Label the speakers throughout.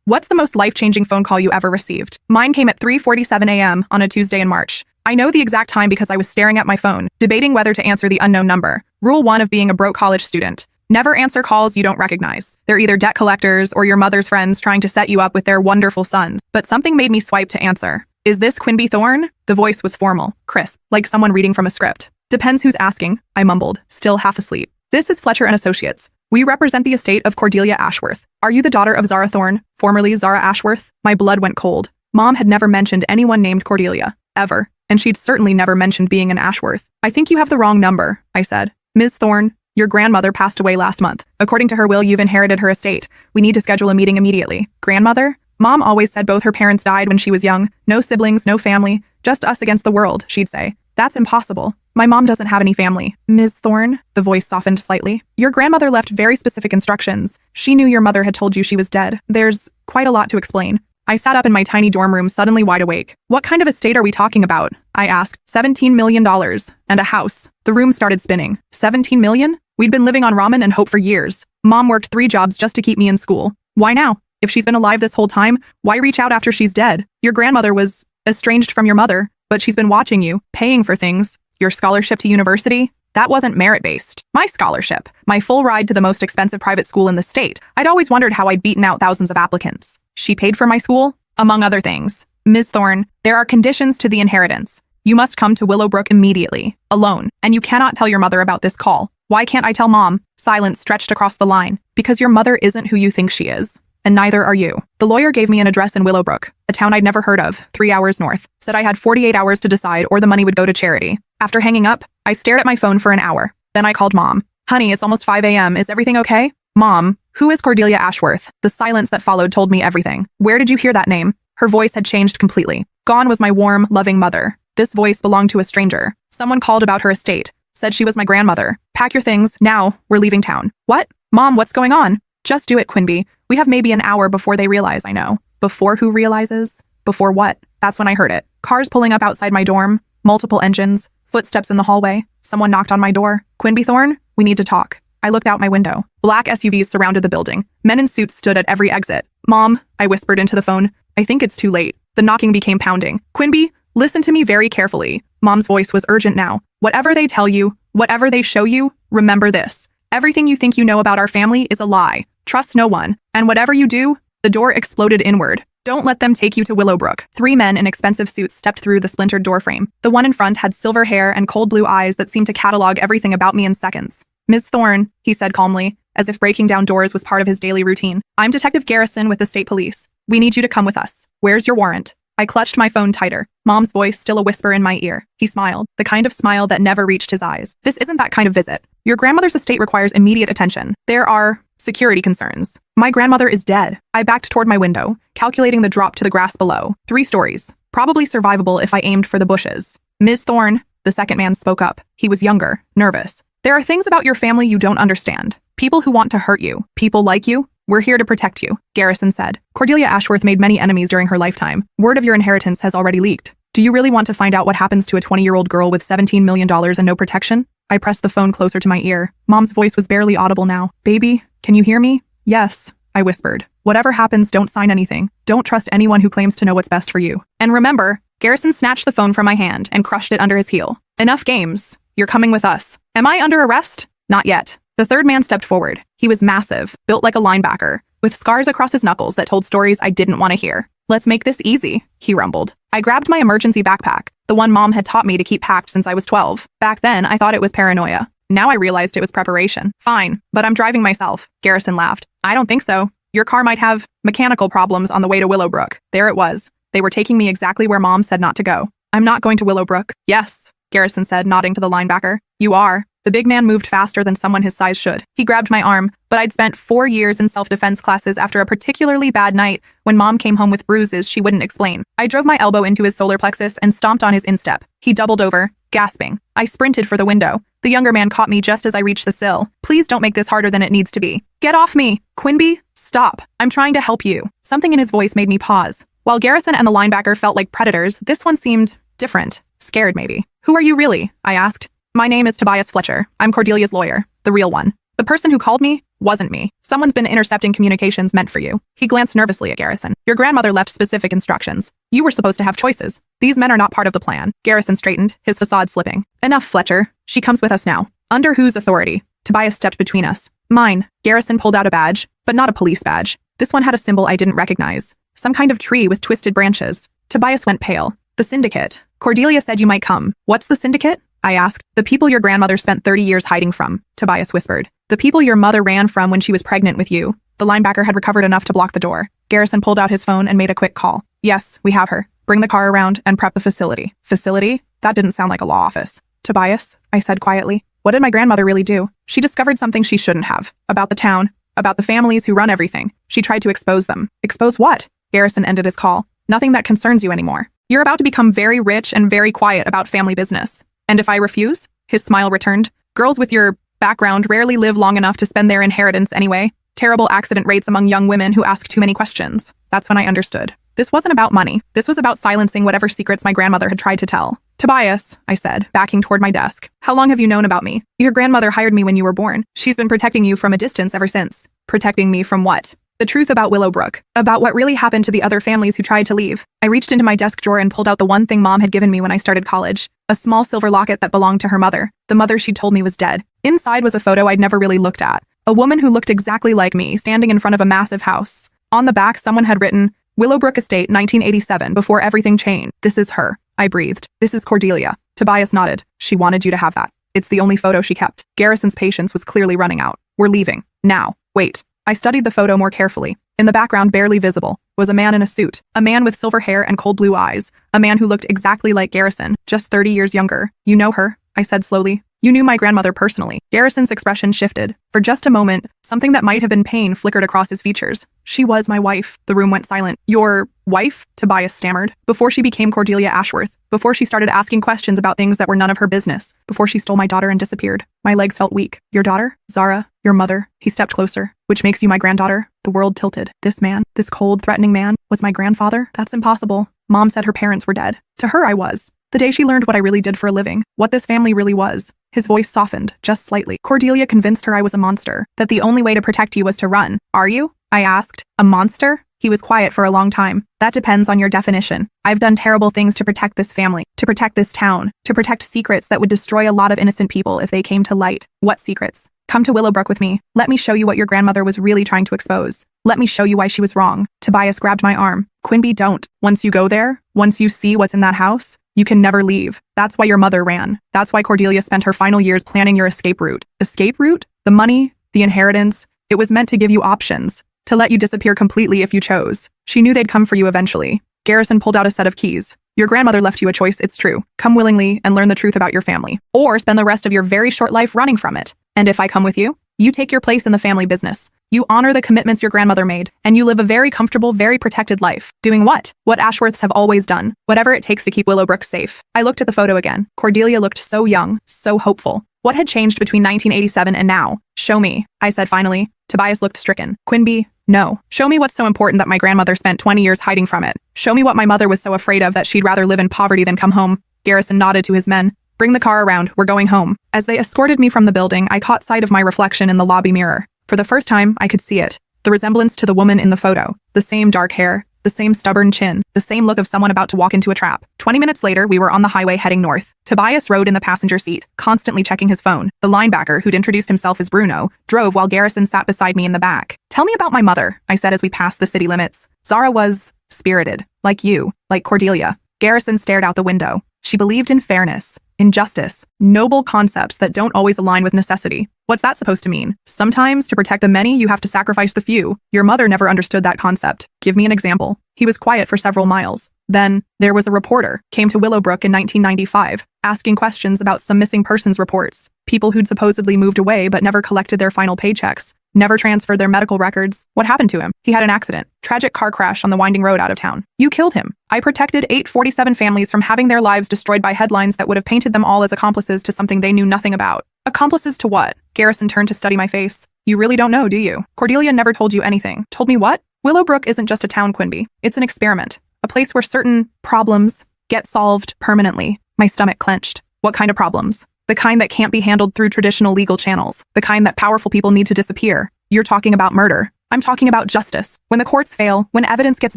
Speaker 1: What's the most life-changing phone call you ever received? Mine came at 3:47 a.m. on a Tuesday in March. I know the exact time because I was staring at my phone, debating whether to answer the unknown number. Rule 1 of being a broke college student. Never answer calls you don't recognize. They're either debt collectors or your mother's friends trying to set you up with their wonderful sons. But something made me swipe to answer. Is this Quinby Thorne? The voice was formal, crisp, like someone reading from a script. Depends who's asking, I mumbled, still half asleep. This is Fletcher and Associates. We represent the estate of Cordelia Ashworth. Are you the daughter of Zara Thorne, formerly Zara Ashworth? My blood went cold. Mom had never mentioned anyone named Cordelia, ever, and she'd certainly never mentioned being an Ashworth. I think you have the wrong number, I said. Ms. Thorne, your grandmother passed away last month. According to her will, you've inherited her estate. We need to schedule a meeting immediately. Grandmother? Mom always said both her parents died when she was young. No siblings, no family, just us against the world, she'd say. That's impossible. My mom doesn't have any family. Ms. Thorne, the voice softened slightly. Your grandmother left very specific instructions. She knew your mother had told you she was dead. There's quite a lot to explain. I sat up in my tiny dorm room, suddenly wide awake. What kind of estate are we talking about? I asked. $17 million. And a house. The room started spinning. 17 million? We'd been living on ramen and hope for years. Mom worked 3 jobs just to keep me in school. Why now? If she's been alive this whole time, why reach out after she's dead? Your grandmother was estranged from your mother, but she's been watching you, paying for things. Your scholarship to university? That wasn't merit-based. My scholarship. My full ride to the most expensive private school in the state. I'd always wondered how I'd beaten out thousands of applicants. She paid for my school, among other things. Ms. Thorne, there are conditions to the inheritance. You must come to Willowbrook immediately, alone, and you cannot tell your mother about this call. Why can't I tell Mom? Silence stretched across the line. Because your mother isn't who you think she is. And neither are you. The lawyer gave me an address in Willowbrook, a town I'd never heard of, 3 hours north. Said I had 48 hours to decide or the money would go to charity. After hanging up, I stared at my phone for an hour. Then I called Mom. Honey, it's almost 5 a.m. Is everything okay? Mom, who is Cordelia Ashworth? The silence that followed told me everything. Where did you hear that name? Her voice had changed completely. Gone was my warm, loving mother. This voice belonged to a stranger. Someone called about her estate. Said she was my grandmother. Pack your things. Now, we're leaving town. What? Mom, what's going on? Just do it, Quinby. We have maybe an hour before they realize, I know. Before who realizes? Before what? That's when I heard it. Cars pulling up outside my dorm. Multiple engines. Footsteps in the hallway. Someone knocked on my door. Quinby Thorne? We need to talk. I looked out my window. Black SUVs surrounded the building. Men in suits stood at every exit. Mom, I whispered into the phone. I think it's too late. The knocking became pounding. Quinby, listen to me very carefully. Mom's voice was urgent now. Whatever they tell you, whatever they show you, remember this. Everything you think you know about our family is a lie. Trust no one. And whatever you do, the door exploded inward. Don't let them take you to Willowbrook. 3 men in expensive suits stepped through the splintered doorframe. The one in front had silver hair and cold blue eyes that seemed to catalog everything about me in seconds. Ms. Thorne, he said calmly, as if breaking down doors was part of his daily routine. I'm Detective Garrison with the state police. We need you to come with us. Where's your warrant? I clutched my phone tighter, Mom's voice still a whisper in my ear. He smiled, the kind of smile that never reached his eyes. This isn't that kind of visit. Your grandmother's estate requires immediate attention. There are security concerns. My grandmother is dead. I backed toward my window, calculating the drop to the grass below. 3 stories. Probably survivable if I aimed for the bushes. Ms. Thorne, the second man spoke up. He was younger, nervous. There are things about your family you don't understand. People who want to hurt you. People like you. We're here to protect you, Garrison said. Cordelia Ashworth made many enemies during her lifetime. Word of your inheritance has already leaked. Do you really want to find out what happens to a 20-year-old girl with $17 million and no protection? I pressed the phone closer to my ear. Mom's voice was barely audible now. Baby, can you hear me? Yes, I whispered. Whatever happens, don't sign anything. Don't trust anyone who claims to know what's best for you. And remember, Garrison snatched the phone from my hand and crushed it under his heel. Enough games. You're coming with us. Am I under arrest? Not yet. The third man stepped forward. He was massive, built like a linebacker, with scars across his knuckles that told stories I didn't want to hear. Let's make this easy, he rumbled. I grabbed my emergency backpack, the one Mom had taught me to keep packed since I was 12. Back then, I thought it was paranoia. Now I realized it was preparation. Fine, but I'm driving myself, Garrison laughed. I don't think so. Your car might have mechanical problems on the way to Willowbrook. There it was. They were taking me exactly where Mom said not to go. I'm not going to Willowbrook. Yes, Garrison said, nodding to the linebacker. You are. The big man moved faster than someone his size should. He grabbed my arm, but I'd spent 4 years in self-defense classes after a particularly bad night when Mom came home with bruises she wouldn't explain. I drove my elbow into his solar plexus and stomped on his instep. He doubled over, gasping. I sprinted for the window. The younger man caught me just as I reached the sill. Please don't make this harder than it needs to be. Get off me! Quinby, stop! I'm trying to help you. Something in his voice made me pause. While Garrison and the linebacker felt like predators, this one seemed different. Scared, maybe. Who are you really? I asked. My name is Tobias Fletcher. I'm Cordelia's lawyer. The real one. The person who called me? Wasn't me. Someone's been intercepting communications meant for you. He glanced nervously at Garrison. Your grandmother left specific instructions. You were supposed to have choices. These men are not part of the plan. Garrison straightened, his facade slipping. Enough, Fletcher. She comes with us now. Under whose authority? Tobias stepped between us. Mine. Garrison pulled out a badge, but not a police badge. This one had a symbol I didn't recognize. Some kind of tree with twisted branches. Tobias went pale. The syndicate. Cordelia said you might come. What's the syndicate? I asked. The people your grandmother spent 30 years hiding from, Tobias whispered. The people your mother ran from when she was pregnant with you. The linebacker had recovered enough to block the door. Garrison pulled out his phone and made a quick call. Yes, we have her. Bring the car around and prep the facility. Facility? That didn't sound like a law office. Tobias, I said quietly. What did my grandmother really do? She discovered something she shouldn't have. About the town. About the families who run everything. She tried to expose them. Expose what? Garrison ended his call. Nothing that concerns you anymore. You're about to become very rich and very quiet about family business. And if I refuse? His smile returned. Girls with your background rarely live long enough to spend their inheritance anyway. Terrible accident rates among young women who ask too many questions. That's when I understood. This wasn't about money. This was about silencing whatever secrets my grandmother had tried to tell. Tobias, I said, backing toward my desk. How long have you known about me? Your grandmother hired me when you were born. She's been protecting you from a distance ever since. Protecting me from what? The truth about Willowbrook. About what really happened to the other families who tried to leave. I reached into my desk drawer and pulled out the one thing Mom had given me when I started college. A small silver locket that belonged to her mother. The mother she'd told me was dead. Inside was a photo I'd never really looked at. A woman who looked exactly like me, standing in front of a massive house. On the back, someone had written, Willowbrook Estate, 1987, before everything changed. This is her. I breathed. This is Cordelia. Tobias nodded. She wanted you to have that. It's the only photo she kept. Garrison's patience was clearly running out. We're leaving. Now. Wait. I studied the photo more carefully. In the background, barely visible, was a man in a suit. A man with silver hair and cold blue eyes. A man who looked exactly like Garrison, just 30 years younger. You know her? I said slowly. You knew my grandmother personally. Garrison's expression shifted. For just a moment, something that might have been pain flickered across his features. She was my wife. The room went silent. Your wife? Tobias stammered. Before she became Cordelia Ashworth. Before she started asking questions about things that were none of her business. Before she stole my daughter and disappeared. My legs felt weak. Your daughter? Zara? Your mother? He stepped closer. Which makes you my granddaughter? The world tilted. This man, this cold, threatening man, was my grandfather? That's impossible. Mom said her parents were dead. To her, I was. The day she learned what I really did for a living. What this family really was. His voice softened, just slightly. Cordelia convinced her I was a monster. That the only way to protect you was to run. Are you? I asked. A monster? He was quiet for a long time. That depends on your definition. I've done terrible things to protect this family, to protect this town, to protect secrets that would destroy a lot of innocent people if they came to light. What secrets? Come to Willowbrook with me. Let me show you what your grandmother was really trying to expose. Let me show you why she was wrong. Tobias grabbed my arm. Quimby, don't. Once you go there, once you see what's in that house, you can never leave. That's why your mother ran. That's why Cordelia spent her final years planning your escape route. Escape route? The money? The inheritance? It was meant to give you options. To let you disappear completely if you chose. She knew they'd come for you eventually. Garrison pulled out a set of keys. Your grandmother left you a choice, it's true. Come willingly and learn the truth about your family. Or spend the rest of your very short life running from it. And if I come with you, you take your place in the family business. You honor the commitments your grandmother made, and you live a very comfortable, very protected life. Doing what? What Ashworths have always done. Whatever it takes to keep Willowbrook safe. I looked at the photo again. Cordelia looked so young, so hopeful. What had changed between 1987 and now? Show me, I said finally. Tobias looked stricken. Quimby, no. Show me what's so important that my grandmother spent 20 years hiding from it. Show me what my mother was so afraid of that she'd rather live in poverty than come home. Garrison nodded to his men. Bring the car around, we're going home. As they escorted me from the building, I caught sight of my reflection in the lobby mirror. For the first time, I could see it. The resemblance to the woman in the photo. The same dark hair, the same stubborn chin, the same look of someone about to walk into a trap. 20 minutes later, we were on the highway heading north. Tobias rode in the passenger seat, constantly checking his phone. The linebacker, who'd introduced himself as Bruno, drove while Garrison sat beside me in the back. Tell me about my mother, I said as we passed the city limits. Zara was spirited, like you, like Cordelia. Garrison stared out the window. She believed in fairness, in justice, noble concepts that don't always align with necessity. What's that supposed to mean? Sometimes, to protect the many, you have to sacrifice the few. Your mother never understood that concept. Give me an example. He was quiet for several miles. Then, there was a reporter, came to Willowbrook in 1995, asking questions about some missing persons reports. People who'd supposedly moved away but never collected their final paychecks. Never transferred their medical records. What happened to him? He had an accident. Tragic car crash on the winding road out of town. You killed him. I protected 847 families from having their lives destroyed by headlines that would have painted them all as accomplices to something they knew nothing about. Accomplices to what? Garrison turned to study my face. You really don't know, do you? Cordelia never told you anything. Told me what? Willowbrook isn't just a town, Quimby. It's an experiment. A place where certain problems get solved permanently. My stomach clenched. What kind of problems? The kind that can't be handled through traditional legal channels. The kind that powerful people need to disappear. You're talking about murder. I'm talking about justice. When the courts fail, when evidence gets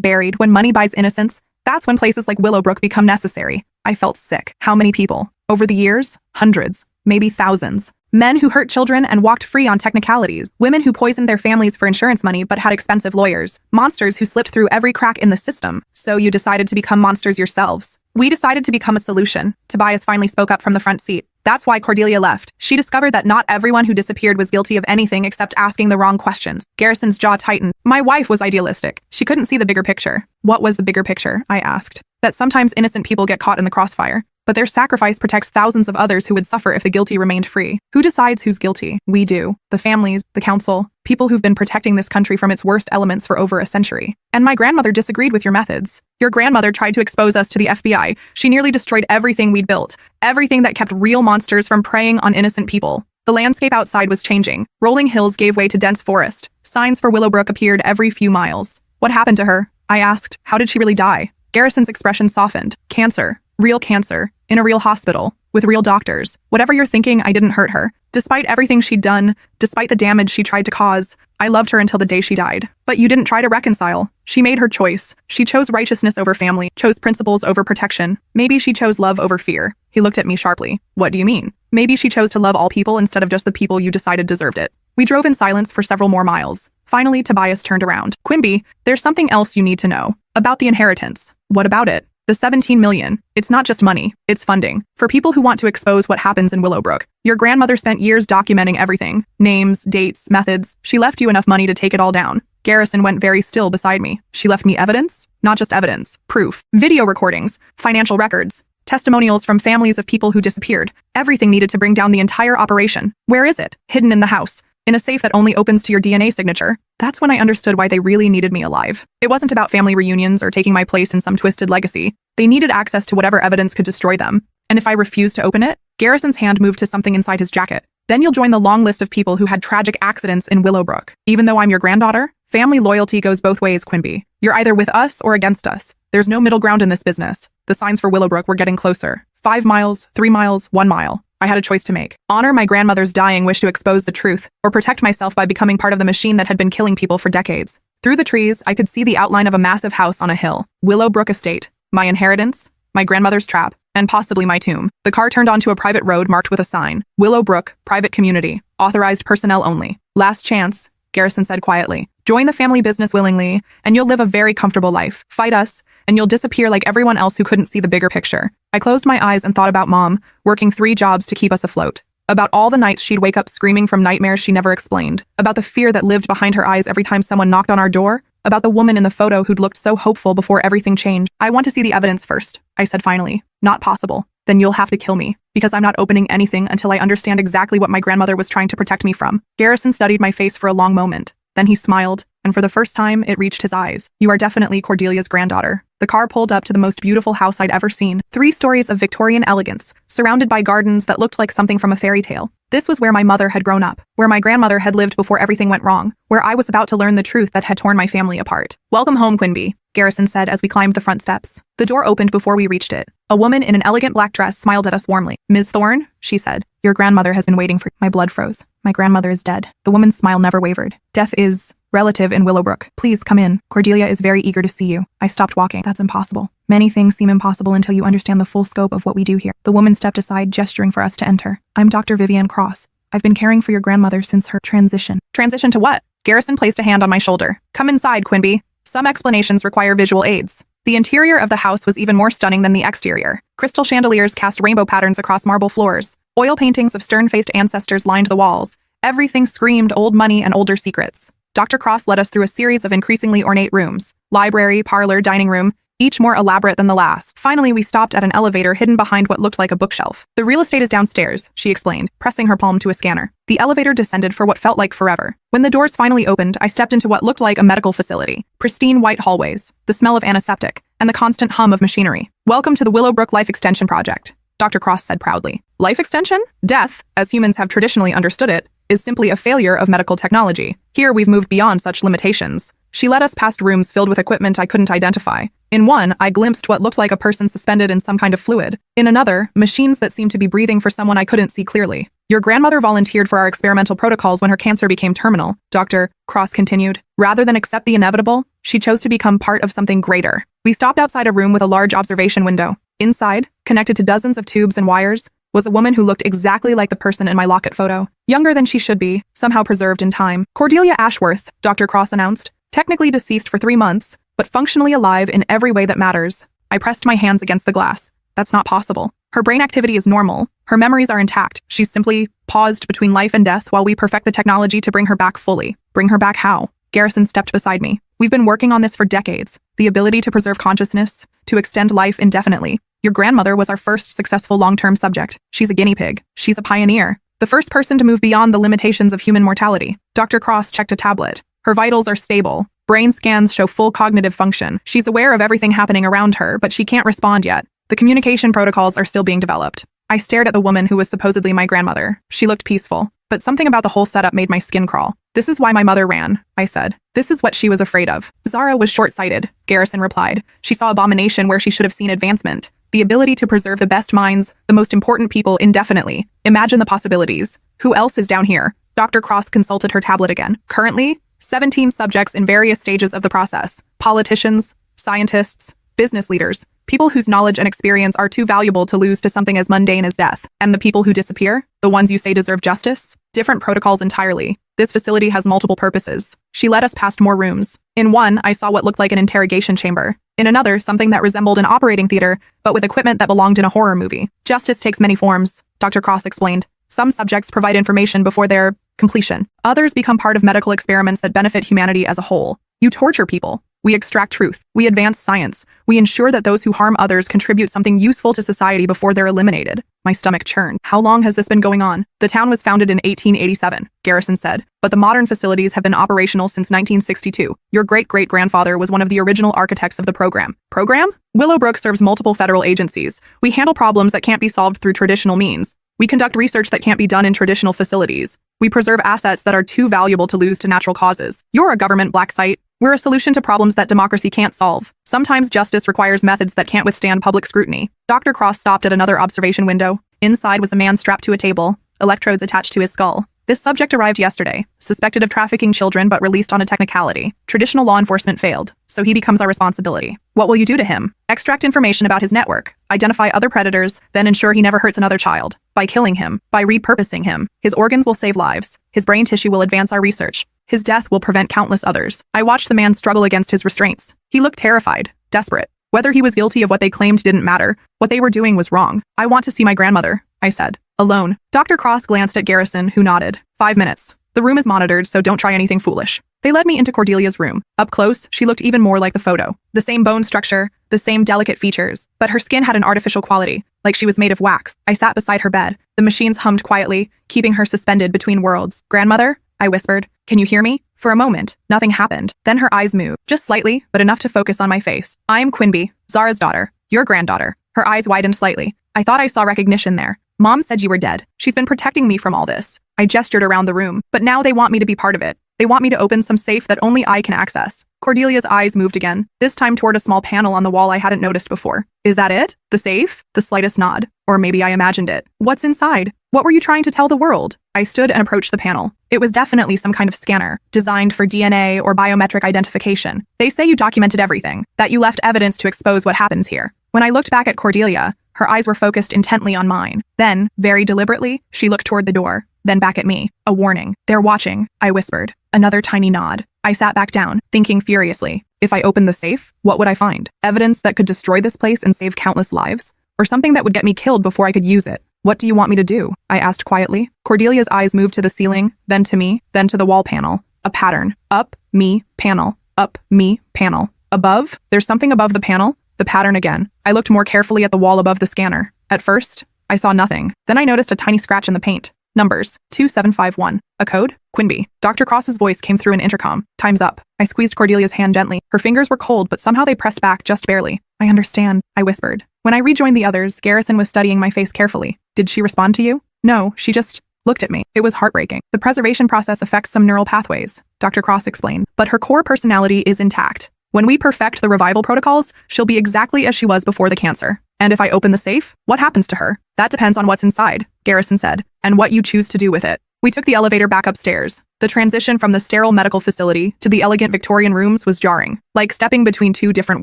Speaker 1: buried, when money buys innocence, that's when places like Willowbrook become necessary. I felt sick. How many people? Over the years, hundreds, maybe thousands. Men who hurt children and walked free on technicalities. Women who poisoned their families for insurance money but had expensive lawyers. Monsters who slipped through every crack in the system. So you decided to become monsters yourselves. We decided to become a solution. Tobias finally spoke up from the front seat. That's why Cordelia left. She discovered that not everyone who disappeared was guilty of anything except asking the wrong questions. Garrison's jaw tightened. My wife was idealistic. She couldn't see the bigger picture. What was the bigger picture? I asked. That sometimes innocent people get caught in the crossfire, but their sacrifice protects thousands of others who would suffer if the guilty remained free. Who decides who's guilty? We do. The families, the council, people who've been protecting this country from its worst elements for over a century. And my grandmother disagreed with your methods. Your grandmother tried to expose us to the FBI. She nearly destroyed everything we'd built. Everything that kept real monsters from preying on innocent people. The landscape outside was changing. Rolling hills gave way to dense forest. Signs for Willowbrook appeared every few miles. What happened to her? I asked. How did she really die? Garrison's expression softened. Cancer. Real cancer. In a real hospital. With real doctors. Whatever you're thinking, I didn't hurt her. Despite everything she'd done, despite the damage she tried to cause, I loved her until the day she died. But you didn't try to reconcile. She made her choice. She chose righteousness over family, chose principles over protection. Maybe she chose love over fear. He looked at me sharply. What do you mean? Maybe she chose to love all people instead of just the people you decided deserved it. We drove in silence for several more miles. Finally, Tobias turned around. Quimby, there's something else you need to know. About the inheritance. What about it? The $17 million. It's not just money. It's funding. For people who want to expose what happens in Willowbrook. Your grandmother spent years documenting everything. Names, dates, methods. She left you enough money to take it all down. Garrison went very still beside me. She left me evidence? Not just evidence. Proof. Video recordings. Financial records. Testimonials from families of people who disappeared. Everything needed to bring down the entire operation. Where is it? Hidden in the house. In a safe that only opens to your DNA signature. That's when I understood why they really needed me alive. It wasn't about family reunions or taking my place in some twisted legacy. They needed access to whatever evidence could destroy them. And if I refused to open it, Garrison's hand moved to something inside his jacket. Then you'll join the long list of people who had tragic accidents in Willowbrook. Even though I'm your granddaughter, family loyalty goes both ways, Quimby. You're either with us or against us. There's no middle ground in this business. The signs for Willowbrook were getting closer. 5 miles, 3 miles, 1 mile. I had a choice to make. Honor my grandmother's dying wish to expose the truth, or protect myself by becoming part of the machine that had been killing people for decades. Through the trees, I could see the outline of a massive house on a hill. Willowbrook Estate. My inheritance, my grandmother's trap, and possibly my tomb. The car turned onto a private road marked with a sign. Willowbrook, private community. Authorized personnel only. Last chance, Garrison said quietly. Join the family business willingly, and you'll live a very comfortable life. Fight us, and you'll disappear like everyone else who couldn't see the bigger picture. I closed my eyes and thought about Mom, working 3 jobs to keep us afloat. About all the nights she'd wake up screaming from nightmares she never explained. About the fear that lived behind her eyes every time someone knocked on our door. About the woman in the photo who'd looked so hopeful before everything changed. I want to see the evidence first, I said finally. Not possible. Then you'll have to kill me, because I'm not opening anything until I understand exactly what my grandmother was trying to protect me from. Garrison studied my face for a long moment. Then he smiled, and for the first time, it reached his eyes. You are definitely Cordelia's granddaughter. The car pulled up to the most beautiful house I'd ever seen. 3 stories of Victorian elegance, surrounded by gardens that looked like something from a fairy tale. This was where my mother had grown up, where my grandmother had lived before everything went wrong, where I was about to learn the truth that had torn my family apart. Welcome home, Quimby, Garrison said as we climbed the front steps. The door opened before we reached it. A woman in an elegant black dress smiled at us warmly. Ms. Thorne, she said, your grandmother has been waiting for— My blood froze. My grandmother is dead. The woman's smile never wavered. Death is relative in Willowbrook. Please come in. Cordelia is very eager to see you. I stopped walking. That's impossible. Many things seem impossible until you understand the full scope of what we do here. The woman stepped aside, gesturing for us to enter. I'm Dr. Vivian Cross. I've been caring for your grandmother since her transition. Transition to what? Garrison placed a hand on my shoulder. Come inside, Quimby. Some explanations require visual aids. The interior of the house was even more stunning than the exterior. Crystal chandeliers cast rainbow patterns across marble floors. Oil paintings of stern-faced ancestors lined the walls. Everything screamed old money and older secrets. Dr. Cross led us through a series of increasingly ornate rooms. Library, parlor, dining room, each more elaborate than the last. Finally, we stopped at an elevator hidden behind what looked like a bookshelf. The real estate is downstairs, she explained, pressing her palm to a scanner. The elevator descended for what felt like forever. When the doors finally opened, I stepped into what looked like a medical facility. Pristine white hallways, the smell of antiseptic, and the constant hum of machinery. Welcome to the Willowbrook Life Extension Project, Dr. Cross said proudly. Life extension? Death, as humans have traditionally understood it, is simply a failure of medical technology. Here we've moved beyond such limitations. She led us past rooms filled with equipment I couldn't identify. In one, I glimpsed what looked like a person suspended in some kind of fluid. In another, machines that seemed to be breathing for someone I couldn't see clearly. Your grandmother volunteered for our experimental protocols when her cancer became terminal, Dr. Cross continued. Rather than accept the inevitable, she chose to become part of something greater. We stopped outside a room with a large observation window. Inside, connected to dozens of tubes and wires, was a woman who looked exactly like the person in my locket photo. Younger than she should be, somehow preserved in time. Cordelia Ashworth, Dr. Cross announced. Technically deceased for 3 months, but functionally alive in every way that matters. I pressed my hands against the glass. That's not possible. Her brain activity is normal. Her memories are intact. She's simply paused between life and death while we perfect the technology to bring her back fully. Bring her back how? Garrison stepped beside me. We've been working on this for decades. The ability to preserve consciousness, to extend life indefinitely. Your grandmother was our first successful long-term subject. She's a guinea pig. She's a pioneer. The first person to move beyond the limitations of human mortality. Dr. Cross checked a tablet. Her vitals are stable. Brain scans show full cognitive function. She's aware of everything happening around her, but she can't respond yet. The communication protocols are still being developed. I stared at the woman who was supposedly my grandmother. She looked peaceful, but something about the whole setup made my skin crawl. This is why my mother ran, I said. This is what she was afraid of. Zara was short-sighted, Garrison replied. She saw abomination where she should have seen advancement. The ability to preserve the best minds, the most important people indefinitely. Imagine the possibilities. Who else is down here? Dr. Cross consulted her tablet again. Currently, 17 subjects in various stages of the process. Politicians, scientists, business leaders, people whose knowledge and experience are too valuable to lose to something as mundane as death. And the people who disappear? The ones you say deserve justice? Different protocols entirely. This facility has multiple purposes. She led us past more rooms. In one, I saw what looked like an interrogation chamber. In another, something that resembled an operating theater, but with equipment that belonged in a horror movie. Justice takes many forms, Dr. Cross explained. Some subjects provide information before their completion. Others become part of medical experiments that benefit humanity as a whole. You torture people. We extract truth. We advance science. We ensure that those who harm others contribute something useful to society before they're eliminated. My stomach churned. How long has this been going on? The town was founded in 1887, Garrison said, but the modern facilities have been operational since 1962. Your great-great-grandfather was one of the original architects of the program. Program? Willowbrook serves multiple federal agencies. We handle problems that can't be solved through traditional means. We conduct research that can't be done in traditional facilities. We preserve assets that are too valuable to lose to natural causes. You're a government black site. We're a solution to problems that democracy can't solve. Sometimes justice requires methods that can't withstand public scrutiny. Dr. Cross stopped at another observation window. Inside was a man strapped to a table, electrodes attached to his skull. This subject arrived yesterday, suspected of trafficking children but released on a technicality. Traditional law enforcement failed, so he becomes our responsibility. What will you do to him? Extract information about his network, identify other predators, then ensure he never hurts another child. By killing him, by repurposing him, his organs will save lives. His brain tissue will advance our research. His death will prevent countless others. I watched the man struggle against his restraints. He looked terrified, desperate. Whether he was guilty of what they claimed didn't matter. What they were doing was wrong. I want to see my grandmother, I said. Alone. Dr. Cross glanced at Garrison, who nodded. 5 minutes. The room is monitored, so don't try anything foolish. They led me into Cordelia's room. Up close, she looked even more like the photo. The same bone structure, the same delicate features, but her skin had an artificial quality, like she was made of wax. I sat beside her bed. The machines hummed quietly, keeping her suspended between worlds. Grandmother? I whispered. Can you hear me? For a moment, nothing happened. Then her eyes moved, just slightly, but enough to focus on my face. I am Quinby, Zara's daughter, your granddaughter. Her eyes widened slightly. I thought I saw recognition there. Mom said you were dead. She's been protecting me from all this. I gestured around the room, but now they want me to be part of it. They want me to open some safe that only I can access. Cordelia's eyes moved again, this time toward a small panel on the wall I hadn't noticed before. Is that it? The safe? The slightest nod. Or maybe I imagined it. What's inside? What were you trying to tell the world? I stood and approached the panel. It was definitely some kind of scanner, designed for DNA or biometric identification. They say you documented everything, that you left evidence to expose what happens here. When I looked back at Cordelia, her eyes were focused intently on mine. Then, very deliberately, she looked toward the door, then back at me. A warning. They're watching, I whispered. Another tiny nod. I sat back down, thinking furiously. If I opened the safe, what would I find? Evidence that could destroy this place and save countless lives? Or something that would get me killed before I could use it? What do you want me to do? I asked quietly. Cordelia's eyes moved to the ceiling, then to me, then to the wall panel. A pattern. Up, me, panel. Up, me, panel. Above? There's something above the panel. The pattern again. I looked more carefully at the wall above the scanner. At first, I saw nothing. Then I noticed a tiny scratch in the paint. Numbers. 2751. A code? Quinby. Dr. Cross's voice came through an intercom. Time's up. I squeezed Cordelia's hand gently. Her fingers were cold, but somehow they pressed back just barely. I understand, I whispered. When I rejoined the others, Garrison was studying my face carefully. Did she respond to you? No, she just looked at me. It was heartbreaking. The preservation process affects some neural pathways, Dr. Cross explained, but her core personality is intact. When we perfect the revival protocols, she'll be exactly as she was before the cancer. And if I open the safe, what happens to her? That depends on what's inside, Garrison said, and what you choose to do with it. We took the elevator back upstairs. The transition from the sterile medical facility to the elegant Victorian rooms was jarring, like stepping between two different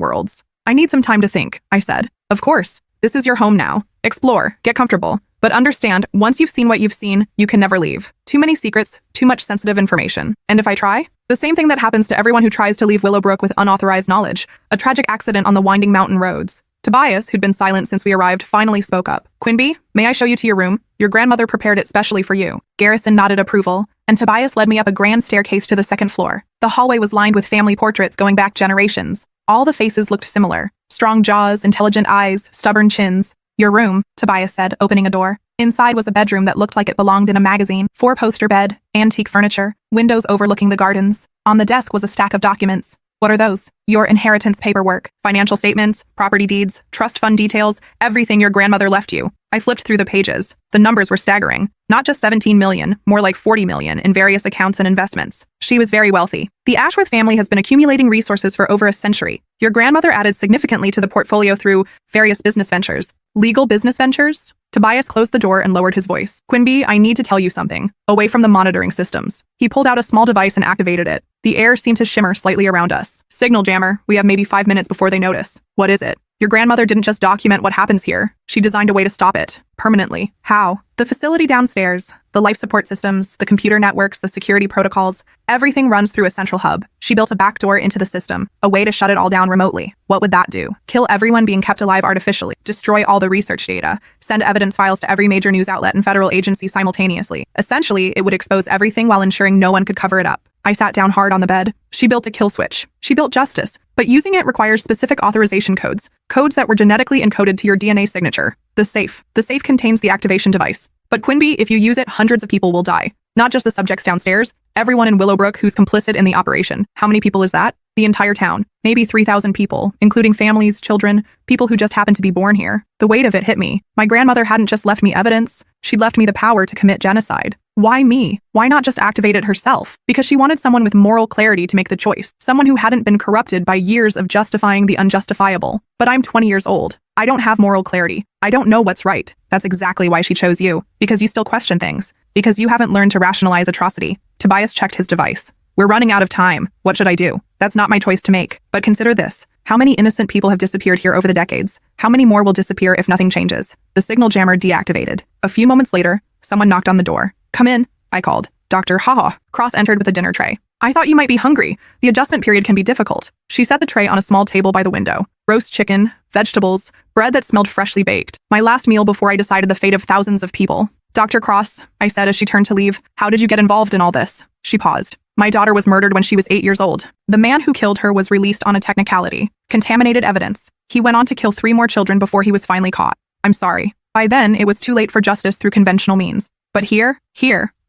Speaker 1: worlds. I need some time to think, I said. Of course. This is your home now. Explore, get comfortable. But understand, once you've seen what you've seen, you can never leave. Too many secrets, too much sensitive information. And if I try? The same thing that happens to everyone who tries to leave Willowbrook with unauthorized knowledge. A tragic accident on the winding mountain roads. Tobias, who'd been silent since we arrived, finally spoke up. Quinby, may I show you to your room? Your grandmother prepared it specially for you. Garrison nodded approval, and Tobias led me up a grand staircase to the second floor. The hallway was lined with family portraits going back generations. All the faces looked similar. Strong jaws, intelligent eyes, stubborn chins. Your room, Tobias said, opening a door. Inside was a bedroom that looked like it belonged in a magazine. 4-poster bed, antique furniture, windows overlooking the gardens. On the desk was a stack of documents. What are those? Your inheritance paperwork, financial statements, property deeds, trust fund details, everything your grandmother left you. I flipped through the pages. The numbers were staggering. Not just 17 million, more like 40 million in various accounts and investments. She was very wealthy. The Ashworth family has been accumulating resources for over a century. Your grandmother added significantly to the portfolio through various business ventures. Legal business ventures? Tobias closed the door and lowered his voice. Quinby, I need to tell you something. Away from the monitoring systems. He pulled out a small device and activated it. The air seemed to shimmer slightly around us. Signal jammer. We have maybe 5 minutes before they notice. What is it? Your grandmother didn't just document what happens here. She designed a way to stop it. Permanently. How? The facility downstairs, the life support systems, the computer networks, the security protocols, everything runs through a central hub. She built a backdoor into the system, a way to shut it all down remotely. What would that do? Kill everyone being kept alive artificially, destroy all the research data, send evidence files to every major news outlet and federal agency simultaneously. Essentially, it would expose everything while ensuring no one could cover it up. I sat down hard on the bed. She built a kill switch. She built justice, but using it requires specific authorization codes that were genetically encoded to your DNA signature. The safe contains the activation device. But Quinby, if you use it, hundreds of people will die. Not just the subjects downstairs, everyone in Willowbrook who's complicit in the operation. How many people is that? The entire town. Maybe 3,000 people, including families, children, people who just happened to be born here. The weight of it hit me. My grandmother hadn't just left me evidence, she'd left me the power to commit genocide. Why me? Why not just activate it herself? Because she wanted someone with moral clarity to make the choice. Someone who hadn't been corrupted by years of justifying the unjustifiable. But I'm 20 years old. I don't have moral clarity. I don't know what's right. That's exactly why she chose you. Because you still question things. Because you haven't learned to rationalize atrocity. Tobias checked his device. We're running out of time. What should I do? That's not my choice to make. But consider this. How many innocent people have disappeared here over the decades? How many more will disappear if nothing changes? The signal jammer deactivated. A few moments later, someone knocked on the door. Come in, I called. Dr. Haha. Cross entered with a dinner tray. I thought you might be hungry. The adjustment period can be difficult. She set the tray on a small table by the window. Roast chicken, vegetables, bread that smelled freshly baked. My last meal before I decided the fate of thousands of people. Dr. Cross, I said as she turned to leave, how did you get involved in all this? She paused. My daughter was murdered when she was 8 years old. The man who killed her was released on a technicality. Contaminated evidence. He went on to kill 3 more children before he was finally caught. I'm sorry. By then, it was too late for justice through conventional means. But here,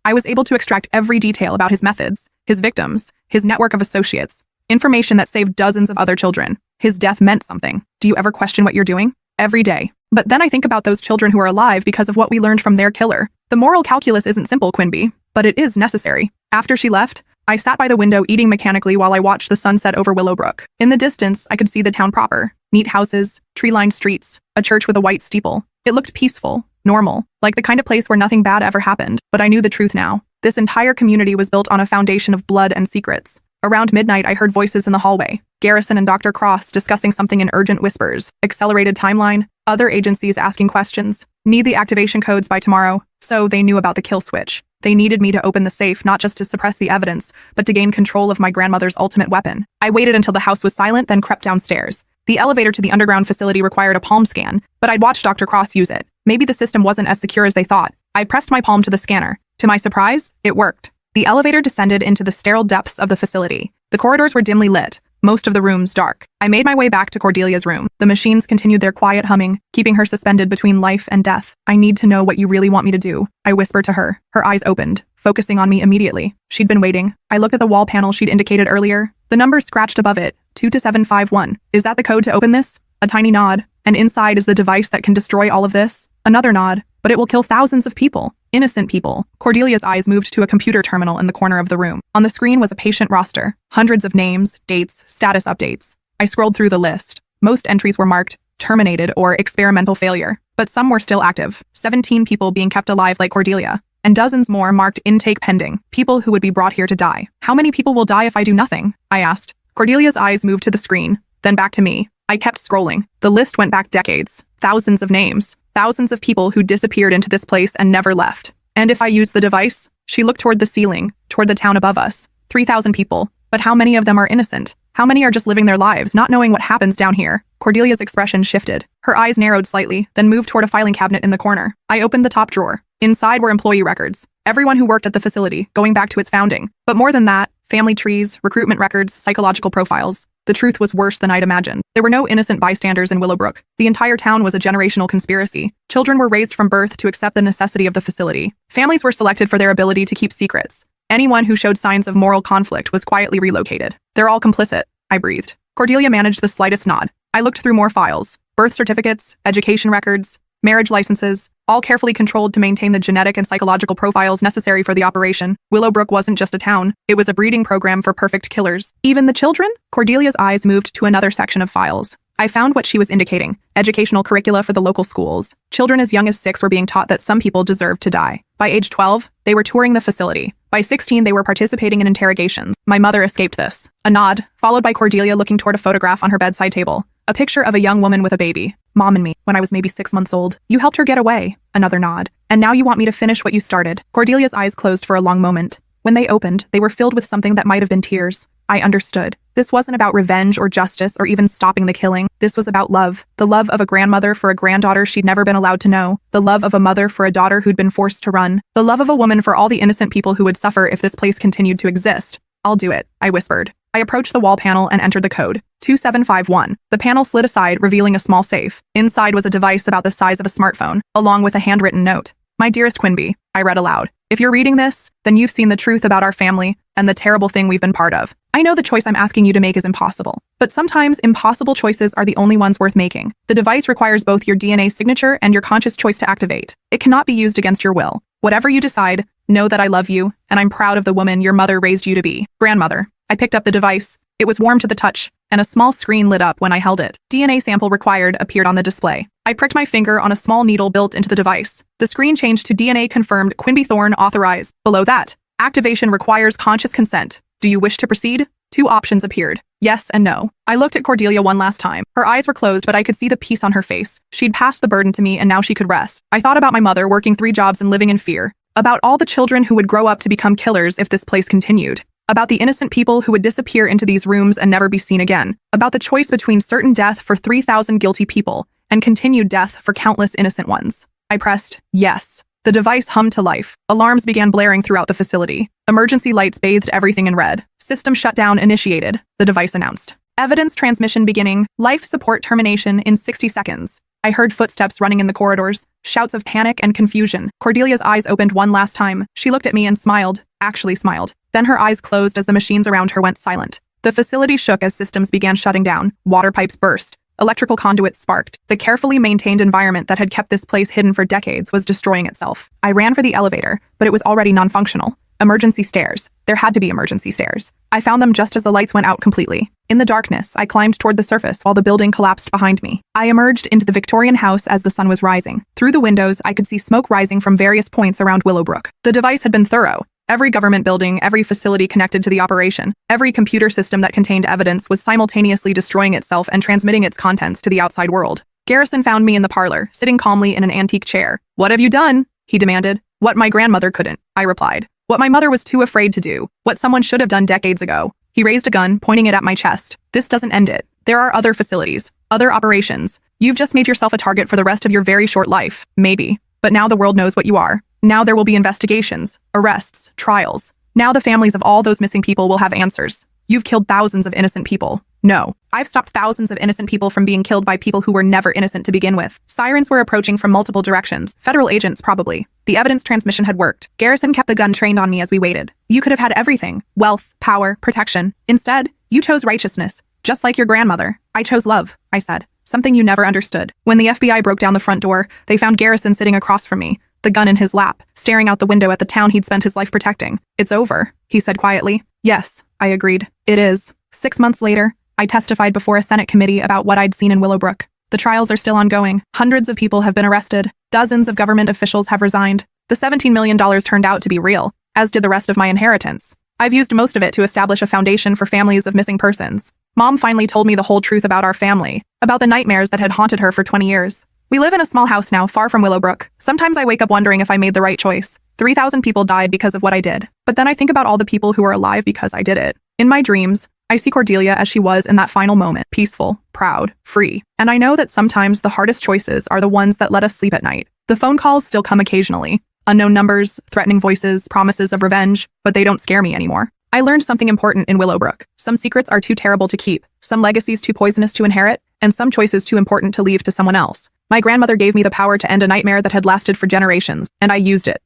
Speaker 1: I was able to extract every detail about his methods, his victims, his network of associates, information that saved dozens of other children. His death meant something. Do you ever question what you're doing? Every day. But then I think about those children who are alive because of what we learned from their killer. The moral calculus isn't simple, Quinby, but it is necessary. After she left, I sat by the window eating mechanically while I watched the sunset over Willowbrook. In the distance, I could see the town proper. Neat houses, tree-lined streets, a church with a white steeple. It looked peaceful, normal, like the kind of place where nothing bad ever happened. But I knew the truth now. This entire community was built on a foundation of blood and secrets. Around midnight, I heard voices in the hallway. Garrison and Dr. Cross discussing something in urgent whispers. Accelerated timeline. Other agencies asking questions. Need the activation codes by tomorrow. So they knew about the kill switch. They needed me to open the safe, not just to suppress the evidence, but to gain control of my grandmother's ultimate weapon. I waited until the house was silent, then crept downstairs. The elevator to the underground facility required a palm scan, but I'd watched Dr. Cross use it. Maybe the system wasn't as secure as they thought. I pressed my palm to the scanner. To my surprise, it worked. The elevator descended into the sterile depths of the facility. The corridors were dimly lit, most of the rooms dark. I made my way back to Cordelia's room. The machines continued their quiet humming, keeping her suspended between life and death. I need to know what you really want me to do, I whispered to her. Her eyes opened, focusing on me immediately. She'd been waiting. I looked at the wall panel she'd indicated earlier. The number scratched above it, 22751. Is that the code to open this? A tiny nod. And inside is the device that can destroy all of this. Another nod. But it will kill thousands of people. Innocent people. Cordelia's eyes moved to a computer terminal in the corner of the room. On the screen was a patient roster, hundreds of names, dates, status updates. I scrolled through the list. Most entries were marked terminated or experimental failure, but some were still active. 17 people being kept alive like Cordelia, and dozens more marked intake pending, people who would be brought here to die. How many people will die if I do nothing? I asked. Cordelia's eyes moved to the screen, then back to me. I kept scrolling. The list went back decades. Thousands of names. Thousands of people who disappeared into this place and never left. And if I use the device? She looked toward the ceiling, toward the town above us. 3,000 people. But how many of them are innocent? How many are just living their lives, not knowing what happens down here? Cordelia's expression shifted. Her eyes narrowed slightly, then moved toward a filing cabinet in the corner. I opened the top drawer. Inside were employee records. Everyone who worked at the facility, going back to its founding. But more than that, family trees, recruitment records, psychological profiles. The truth was worse than I'd imagined. There were no innocent bystanders in Willowbrook. The entire town was a generational conspiracy. Children were raised from birth to accept the necessity of the facility. Families were selected for their ability to keep secrets. Anyone who showed signs of moral conflict was quietly relocated. They're all complicit, I breathed. Cordelia managed the slightest nod. I looked through more files. Birth certificates, education records, marriage licenses, all carefully controlled to maintain the genetic and psychological profiles necessary for the operation. Willowbrook wasn't just a town. It was a breeding program for perfect killers. Even the children? Cordelia's eyes moved to another section of files. I found what she was indicating. Educational curricula for the local schools. Children as young as 6 were being taught that some people deserved to die. By age 12, they were touring the facility. By 16, they were participating in interrogations. My mother escaped this. A nod, followed by Cordelia looking toward a photograph on her bedside table. A picture of a young woman with a baby. Mom and me, when I was maybe 6 months old. You helped her get away. Another nod. And now you want me to finish what you started. Cordelia's eyes closed for a long moment. When they opened, they were filled with something that might have been tears. I understood. This wasn't about revenge or justice or even stopping the killing. This was about love. The love of a grandmother for a granddaughter she'd never been allowed to know. The love of a mother for a daughter who'd been forced to run. The love of a woman for all the innocent people who would suffer if this place continued to exist. I'll do it, I whispered. I approached the wall panel and entered the code. 2751. The panel slid aside, revealing a small safe. Inside was a device about the size of a smartphone, along with a handwritten note. My dearest Quinby, I read aloud. If you're reading this, then you've seen the truth about our family and the terrible thing we've been part of. I know the choice I'm asking you to make is impossible, but sometimes impossible choices are the only ones worth making. The device requires both your DNA signature and your conscious choice to activate. It cannot be used against your will. Whatever you decide, know that I love you, and I'm proud of the woman your mother raised you to be. Grandmother. I picked up the device. It was warm to the touch, and a small screen lit up when I held it. DNA sample required appeared on the display. I pricked my finger on a small needle built into the device. The screen changed to DNA confirmed Quinby Thorne authorized. Below that, activation requires conscious consent. Do you wish to proceed? 2 options appeared. Yes and no. I looked at Cordelia one last time. Her eyes were closed, but I could see the peace on her face. She'd passed the burden to me, and now she could rest. I thought about my mother working 3 jobs and living in fear. About all the children who would grow up to become killers if this place continued. About the innocent people who would disappear into these rooms and never be seen again. About the choice between certain death for 3,000 guilty people and continued death for countless innocent ones. I pressed yes. The device hummed to life. Alarms began blaring throughout the facility. Emergency lights bathed everything in red. System shutdown initiated, the device announced. Evidence transmission beginning. Life support termination in 60 seconds. I heard footsteps running in the corridors, shouts of panic and confusion. Cordelia's eyes opened one last time. She looked at me and smiled, actually smiled. Then her eyes closed as the machines around her went silent. The facility shook as systems began shutting down. Water pipes burst. Electrical conduits sparked. The carefully maintained environment that had kept this place hidden for decades was destroying itself. I ran for the elevator, but it was already non-functional. Emergency stairs. There had to be emergency stairs. I found them just as the lights went out completely. In the darkness, I climbed toward the surface while the building collapsed behind me. I emerged into the Victorian house as the sun was rising. Through the windows, I could see smoke rising from various points around Willowbrook. The device had been thorough. Every government building, every facility connected to the operation, every computer system that contained evidence was simultaneously destroying itself and transmitting its contents to the outside world. Garrison found me in the parlor, sitting calmly in an antique chair. "What have you done?" he demanded. "What my grandmother couldn't," I replied. "What my mother was too afraid to do. What someone should have done decades ago." He raised a gun, pointing it at my chest. "This doesn't end it. There are other facilities, other operations. You've just made yourself a target for the rest of your very short life. Maybe. But now the world knows what you are. Now there will be investigations, arrests, trials. Now the families of all those missing people will have answers. You've killed thousands of innocent people. No, I've stopped thousands of innocent people from being killed by people who were never innocent to begin with." Sirens were approaching from multiple directions. Federal agents, probably. The evidence transmission had worked. Garrison kept the gun trained on me as we waited. "You could have had everything. Wealth, power, protection. Instead, you chose righteousness. Just like your grandmother. I chose love," I said. "Something you never understood." When the FBI broke down the front door, they found Garrison sitting across from me, the gun in his lap, staring out the window at the town he'd spent his life protecting. "It's over," he said quietly. "Yes," I agreed. "It is." 6 months later, I testified before a Senate committee about what I'd seen in Willowbrook. The trials are still ongoing. Hundreds of people have been arrested. Dozens of government officials have resigned. The $17 million turned out to be real, as did the rest of my inheritance. I've used most of it to establish a foundation for families of missing persons. Mom finally told me the whole truth about our family, about the nightmares that had haunted her for 20 years. We live in a small house now, far from Willowbrook. Sometimes I wake up wondering if I made the right choice. 3,000 people died because of what I did. But then I think about all the people who are alive because I did it. In my dreams, I see Cordelia as she was in that final moment, peaceful, proud, free. And I know that sometimes the hardest choices are the ones that let us sleep at night. The phone calls still come occasionally. Unknown numbers, threatening voices, promises of revenge, but they don't scare me anymore. I learned something important in Willowbrook. Some secrets are too terrible to keep, some legacies too poisonous to inherit, and some choices too important to leave to someone else. My grandmother gave me the power to end a nightmare that had lasted for generations, and I used it.